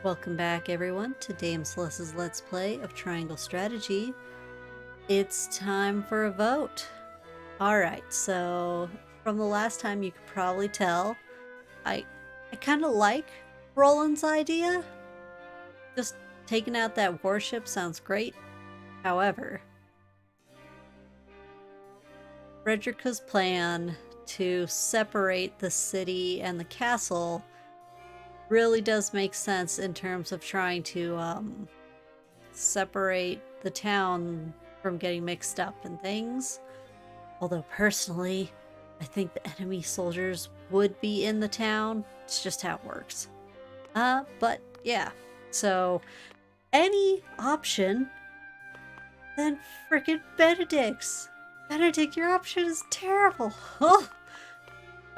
Welcome back, everyone, to Dameceles' Let's Play of Triangle Strategy. It's time for a vote. Alright, so from the last time you could probably tell, I kind of like Roland's idea. Just taking out that warship sounds great. However, Frederica's plan to separate the city and the castle really does make sense in terms of trying to separate the town from getting mixed up in things. Although personally, I think the enemy soldiers would be in the town. It's just how it works. But yeah. So any option than frickin' Benedict's. Benedict, your option is terrible.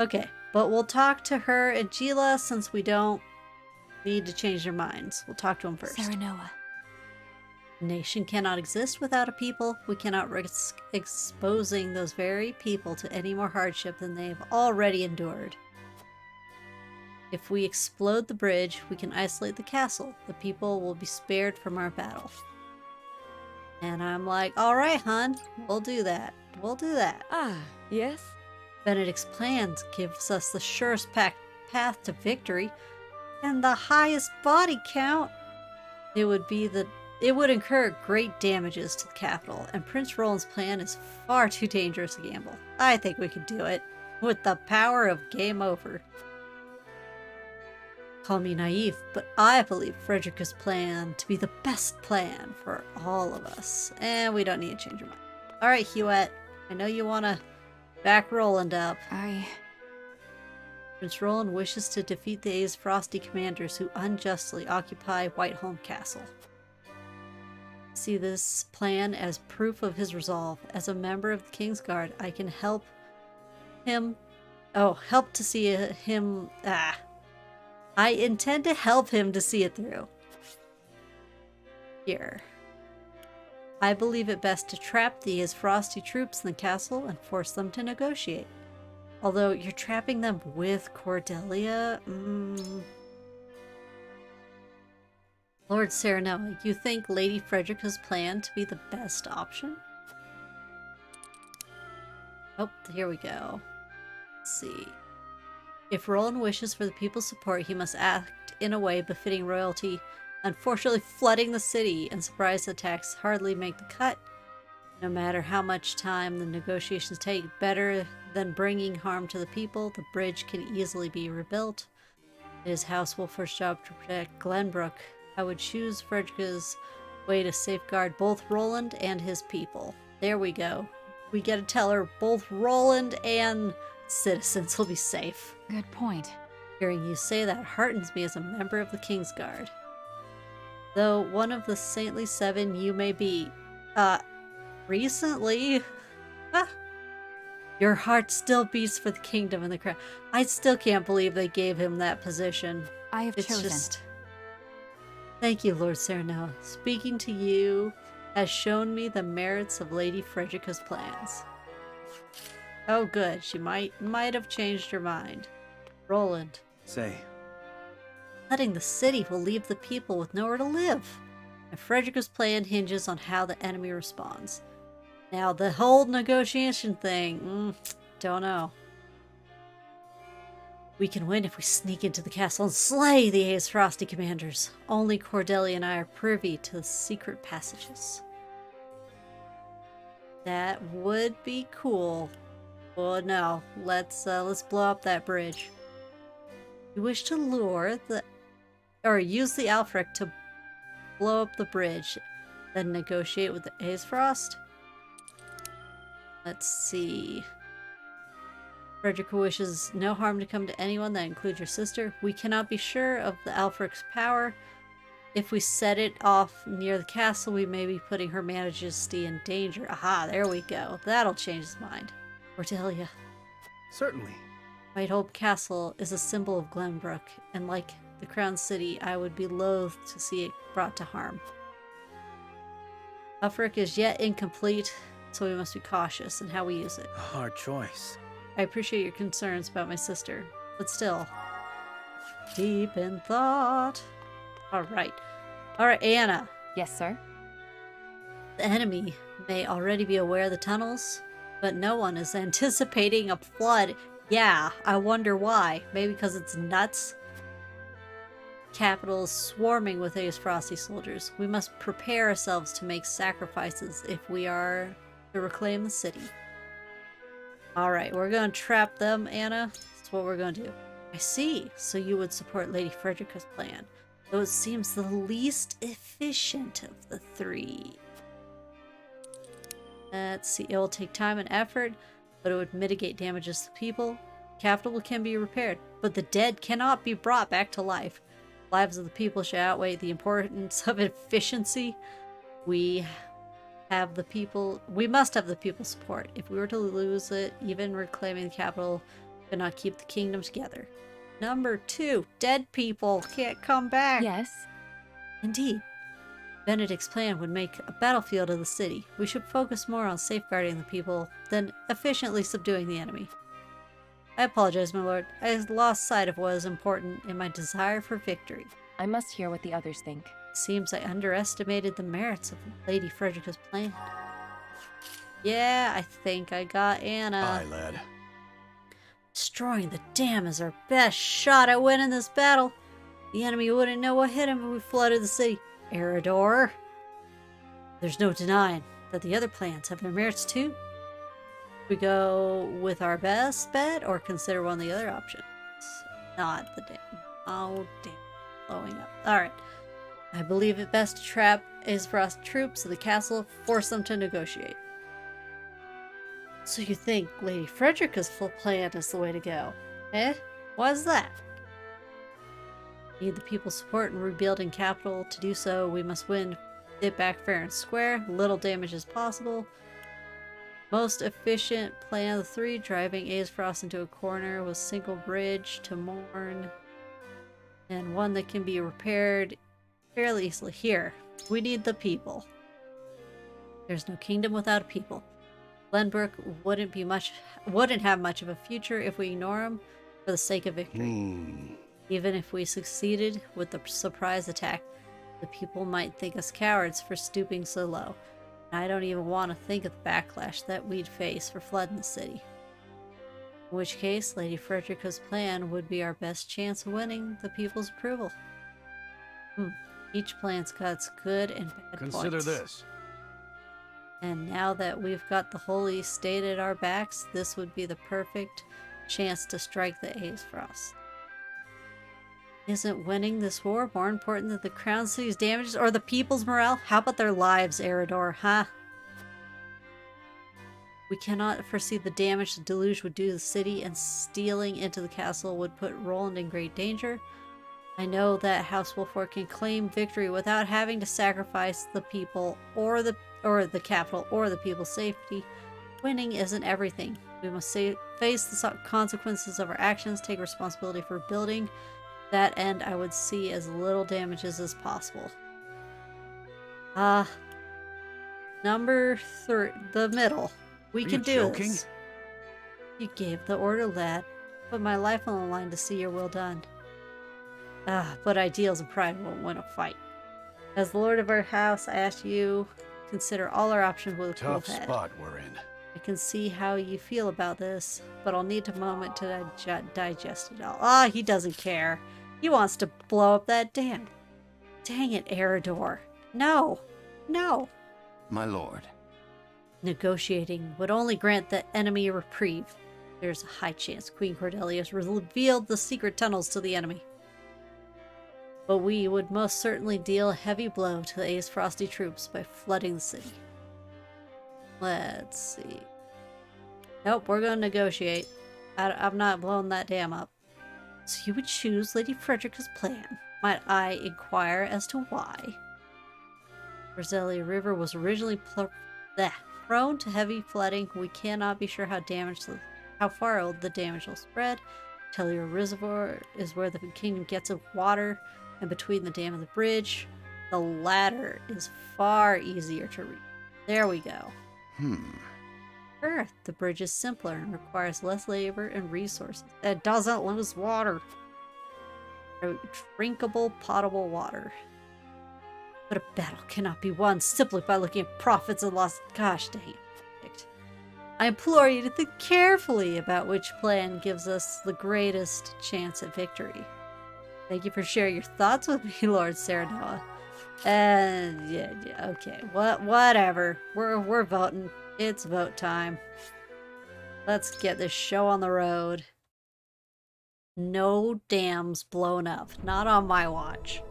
Okay, but we'll talk to her and Gila since we don't need to change their minds. We'll talk to them first. Serenoa. A nation cannot exist without a people. We cannot risk exposing those very people to any more hardship than they have already endured. If we explode the bridge, we can isolate the castle. The people will be spared from our battle. And I'm like, alright, hun, we'll do that. We'll do that. Ah, yes? Benedict's plans gives us the surest path to victory and the highest body count. It would incur great damages to the capital, and Prince Roland's plan is far too dangerous to gamble. I think we could do it with the power of game over. Call me naive, but I believe Frederica's plan to be the best plan for all of us, and we don't need to change your mind. Alright, Huette, I know you want to back Roland up. Prince Roland wishes to defeat the A's Frosty commanders who unjustly occupy Whiteholm Castle. See this plan as proof of his resolve. As a member of the King's Guard, I can help him. Help to see him. I intend to help him to see it through. Here. I believe it best to trap these Frosty troops in the castle and force them to negotiate. Although you're trapping them with Cordelia? Lord Serenoa, you think Lady Frederica's plan to be the best option? Oh, here we go. Let's see. If Roland wishes for the people's support, he must act in a way befitting royalty. Unfortunately, flooding the city and surprise attacks hardly make the cut. No matter how much time the negotiations take, better than bringing harm to the people, the bridge can easily be rebuilt. It is Housewolfer's job to protect Glenbrook. I would choose Frederica's way to safeguard both Roland and his people. There we go. We get to tell her both Roland and citizens will be safe. Good point. Hearing you say that heartens me as a member of the King's Guard. Though one of the saintly seven you may be, recently, your heart still beats for the kingdom and the crown. I still can't believe they gave him that position. I have chosen. Thank you, Lord Serenoa. Speaking to you has shown me the merits of Lady Frederica's plans. Oh, good. She might have changed her mind. Roland. Say. Letting the city will leave the people with nowhere to live. And Frederica's plan hinges on how the enemy responds. Now, the whole negotiation thing, don't know. We can win if we sneak into the castle and slay the A's Frosty commanders. Only Cordelia and I are privy to the secret passages. That would be cool. Well, no, let's blow up that bridge. You wish to use the Alfric to blow up the bridge, then negotiate with the A's Frost? Let's see. Frederica wishes no harm to come to anyone, that includes your sister. We cannot be sure of the Alfric's power. If we set it off near the castle, we may be putting Her Majesty in danger. Aha, there we go. That'll change his mind. Cordelia. Certainly. Whiteholm Castle is a symbol of Glenbrook, and like the Crown City, I would be loath to see it brought to harm. Alfric is yet incomplete, so we must be cautious in how we use it. A hard choice. I appreciate your concerns about my sister, but still, deep in thought. Alright. Alright, Anna. Yes, sir. The enemy may already be aware of the tunnels, but no one is anticipating a flood. Yeah, I wonder why. Maybe because it's nuts? Capital is swarming with A's Frosty soldiers. We must prepare ourselves to make sacrifices if we are to reclaim the city. Alright, we're going to trap them, Anna. That's what we're going to do. I see. So you would support Lady Frederica's plan, though it seems the least efficient of the three. Let's see. It will take time and effort, but it would mitigate damages to people. Capital can be repaired, but the dead cannot be brought back to life. Lives of the people should outweigh the importance of efficiency. We must have the people's support. If we were to lose it, even reclaiming the capital could not keep the kingdom together. Number 2, dead people can't come back. Yes. Indeed. Benedict's plan would make a battlefield of the city. We should focus more on safeguarding the people than efficiently subduing the enemy. I apologize, my lord. I lost sight of what is important in my desire for victory. I must hear what the others think. It seems I underestimated the merits of Lady Frederica's plan. Yeah, I think I got Anna. Aye, lad. Destroying the dam is our best shot at winning this battle. The enemy wouldn't know what hit him when we flooded the city. Eridor. There's no denying that the other plans have their merits too. We go with our best bet or consider one of the other options. Not the dam. Oh, damn. Blowing up. Alright. I believe it best to trap Aesfrost troops in the castle, force them to negotiate. So you think Lady Frederica's full plan is the way to go? Eh? Why's that? Need the people's support in rebuilding capital. To do so, we must win it back fair and square. Little damage as possible. Most efficient plan of the three, driving Aesfrost into a corner with single bridge to mourn. And one that can be repaired fairly easily. Here, we need the people. There's no kingdom without a people. Glenbrook wouldn't have much of a future if we ignore him for the sake of victory. Even if we succeeded with the surprise attack, the people might think us cowards for stooping so low. And I don't even want to think of the backlash that we'd face for flooding the city. In which case, Lady Frederica's plan would be our best chance of winning the people's approval. Each plan's got its good and bad points. Consider this. And now that we've got the Holy State at our backs, this would be the perfect chance to strike the Aesfrost. Isn't winning this war more important than the Crown City's damages or the people's morale? How about their lives, Eridor, huh? We cannot foresee the damage the deluge would do to the city, and stealing into the castle would put Roland in great danger. I know that House Wolford can claim victory without having to sacrifice the people or the capital or the people's safety. Winning isn't everything. We must face the consequences of our actions, take responsibility for building. That end I would see as little damages as possible. Number 3, the middle. We can do this. You gave the order, lad. Put my life on the line to see your will done. But ideals and pride won't win a fight. As the lord of our house, I ask you consider all our options with a cool head. Tough spot we're in. I can see how you feel about this, but I'll need a moment to digest it all. He doesn't care. He wants to blow up that dam. Dang it, Eridor. No. No. My lord. Negotiating would only grant the enemy a reprieve. There's a high chance Queen Cordelia has revealed the secret tunnels to the enemy. But we would most certainly deal a heavy blow to the Aesfrosty troops by flooding the city. Let's see. Nope, we're going to negotiate. I'm not blowing that dam up. So you would choose Lady Frederica's plan. Might I inquire as to why? Norzelia River was originally prone to heavy flooding. We cannot be sure how far the damage will spread. Tellier Reservoir is where the kingdom gets its water, and between the dam and the bridge, the latter is far easier to reach. There we go. Earth, the bridge is simpler and requires less labor and resources. It doesn't lose water. drinkable, potable water. But a battle cannot be won simply by looking at profits and losses. Gosh dang it. I implore you to think carefully about which plan gives us the greatest chance at victory. Thank you for sharing your thoughts with me, Lord Serenoa. And yeah, okay, whatever. We're voting. It's vote time. Let's get this show on the road. No dams blown up. Not on my watch.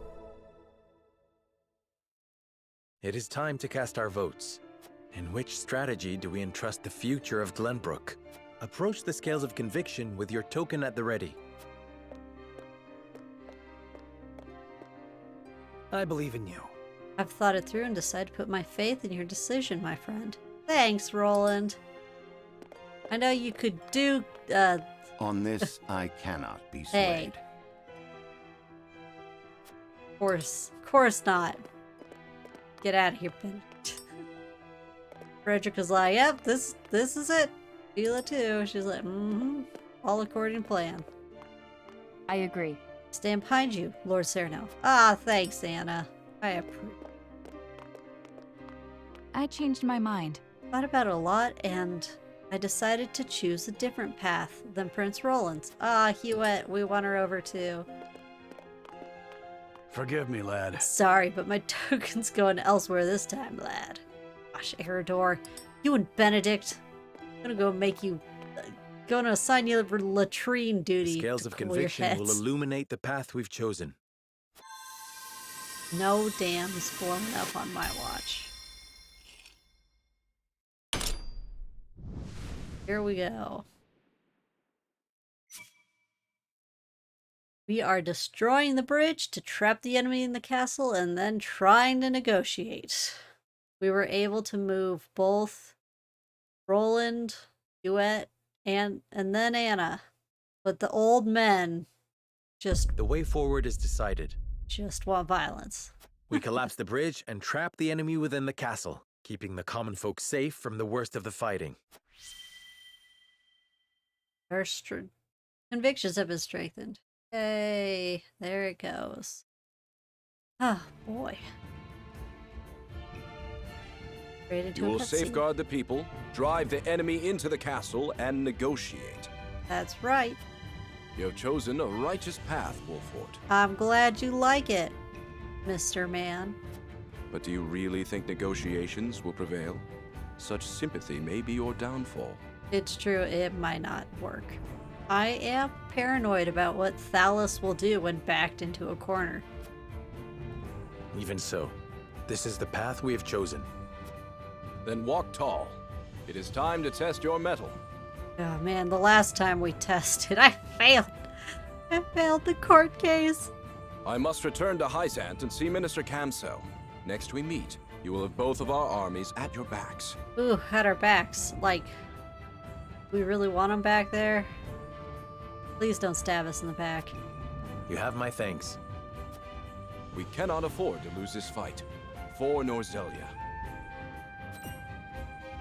It is time to cast our votes. In which strategy do we entrust the future of Glenbrook? Approach the scales of conviction with your token at the ready. I believe in you. I've thought it through and decided to put my faith in your decision, my friend. Thanks, Roland. I know you could do, On this, I cannot be Hey. swayed. Of course not. Get out of here, Benedict. Frederick was like, yep, this is it. Feel it too. She's like, all according to plan. I agree. Stand behind you, Lord Sereno. Ah, thanks, Anna. I approve. I changed my mind. Thought about it a lot, and I decided to choose a different path than Prince Roland's. Ah, Hewitt, we want her over too. Forgive me, lad. Sorry, but my token's going elsewhere this time, lad. Gosh, Eridor, you and Benedict, I'm gonna go make you, gonna assign you for latrine duty. The scales to of cool your conviction will heads. illuminate the path we've chosen. No dams blown up on my watch. Here we go. We are destroying the bridge to trap the enemy in the castle and then trying to negotiate. We were able to move both Roland, Hewitt, and then Anna. But the old men just The way forward is decided. want violence. We collapse the bridge and trap the enemy within the castle, keeping the common folk safe from the worst of the fighting. Our convictions have been strengthened. Hey, there it goes. Oh, boy. Straight into You a will cutscene. safeguard the people, drive the enemy into the castle, and negotiate. That's right. You have chosen a righteous path, Wolfort. I'm glad you like it, Mr. Man. But do you really think negotiations will prevail? Such sympathy may be your downfall. It's true, it might not work. I am paranoid about what Thalos will do when backed into a corner. Even so, this is the path we have chosen. Then walk tall. It is time to test your mettle. Oh man, the last time we tested, I failed. I failed the court case. I must return to Hysant and see Minister Camso. Next we meet, you will have both of our armies at your backs. Ooh, at our backs. Like, we really want them back there? Please don't stab us in the back. You have my thanks. We cannot afford to lose this fight. For Norzelia.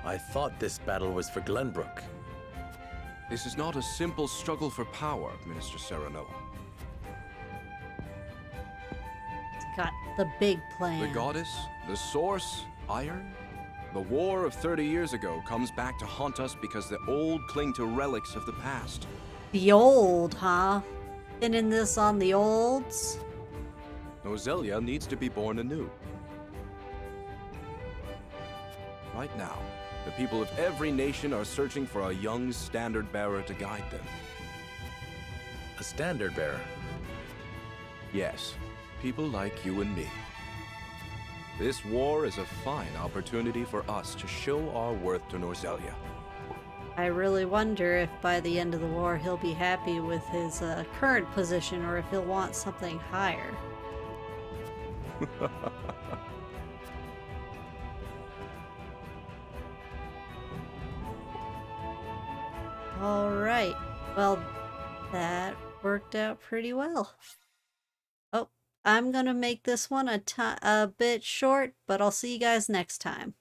I thought this battle was for Glenbrook. This is not a simple struggle for power, Minister Serenoa. It's got the big plan. The goddess, the source, iron? The war of 30 years ago comes back to haunt us because the old cling to relics of the past. The old, huh? Pinning this on the olds? Norzelia needs to be born anew. Right now, the people of every nation are searching for a young standard bearer to guide them. A standard bearer. Yes, people like you and me. This war is a fine opportunity for us to show our worth to Norzelia. I really wonder if by the end of the war he'll be happy with his current position or if he'll want something higher. Alright, well, that worked out pretty well. Oh, I'm gonna make this one a bit short, but I'll see you guys next time.